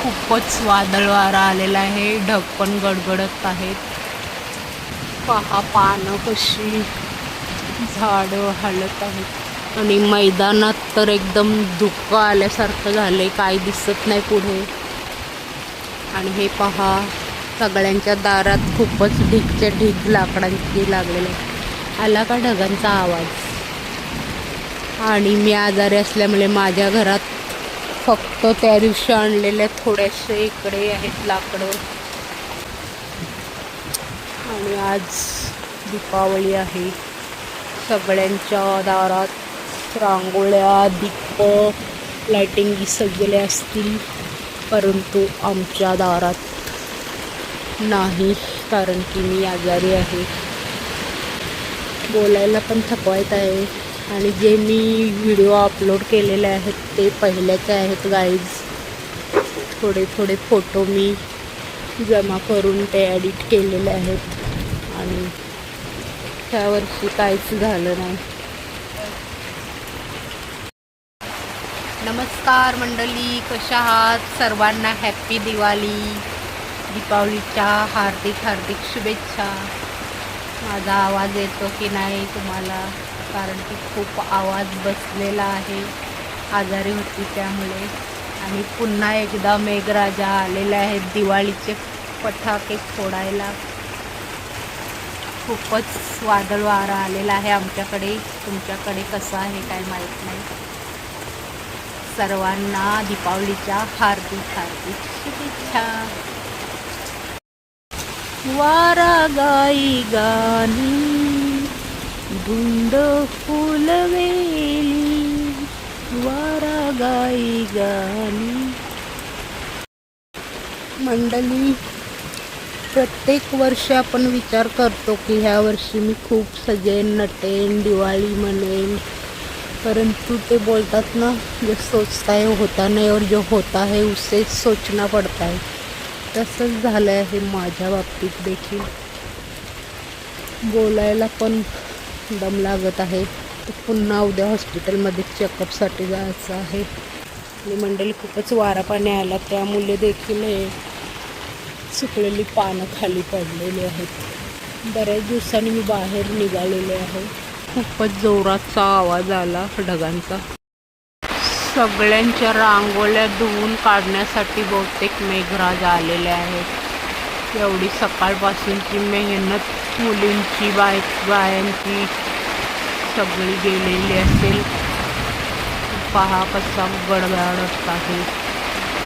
खूपच वादळ वारा आलेला आहे, ढग पण गडगडत आहेत. पहा पानं कशी झाडं हालत आहेत आणि मैदानात तर एकदम धुकं आल्यासारखं झालंय, काय दिसत नाही पुढे. आणि हे पहा सगळ्यांच्या दारात खूपच ढीगच्या ढीग लाकडांची लागलेले आहे. आला का ढगांचा आवाज? आणि मी आजारी असल्यामुळे माझ्या घरात फक्त त्या दिवशी आणलेल्या थोड्याशा इकडे आहेत लाकडं. आणि आज दीपावली आहे. सगळ्यांच्या दारात रांगोळ्या, दीप, लाइटिंग सजवल्या असतील, परंतु आमच्या दारात नाही, कारण की मी आजारी आहे. बोलायला पण थकवायत आहे. आणि जे मी व्हिडिओ अपलोड केलेले आहेत ते पहिल्याचे आहेत गाईज. थोडे थोडे फोटो मी जमा करून ते एडिट केलेले आहेत आणि त्यावर्षी काहीच झालं नाही. नमस्कार मंडळी, कशा आहात? सर्वांना हॅप्पी दिवाळी, दीपावलीच्या हार्दिक हार्दिक शुभेच्छा. माझा आवाज येतो की नाही तुम्हाला? कारण की खूप आवाज बसलेला आहे, आजारी होती त्यामुळे. आणि पुन्हा एकदा मेघराजा आलेले आहेत दिवाळीचे पटाके फोडायला. खूपच वादळ वारा आलेला आहे आमच्याकडे. तुमच्याकडे कसं आहे काय माहीत नाही. सर्वांना दीपावलीच्या हार्दिक हार्दिक शुभेच्छा. वारा गाई गाणी, धुंद फुलवेली, वारा गाई गाणी. मंडळी, प्रत्येक वर्षी आपण विचार करतो की ह्या वर्षी मी खूप सजेन, नटेन, दिवाळी म्हणेन. परंतु ते बोलतात ना, जो सोचता है होता नहीं और जो होता है उससे सोचना पड़ता है. तसंच झालं आहे माझ्या बाबतीत देखील. बोलायला पण दम लागत आहे. पुन्हा उद्या हॉस्पिटलमध्ये चेकअपसाठी जायचं आहे. आणि मंडळी, खूपच वारा पाणी आला त्यामुळे देखील हे सुकलेली पानं खाली पडलेली आहेत. बऱ्याच दिवसांनी मी बाहेर निघालेले आहे. खूपच जोराचा आवाज आला ढगांचा. सगळ्यांच्या रांगोळ्या धुवून काढण्यासाठी बहुतेक मेघराज आलेले आहेत. एवढी सकाळपासूनची मेहनत मुलींची, बायांची सगळी गेलेली असेल. पहा कसा गडगडत आहे.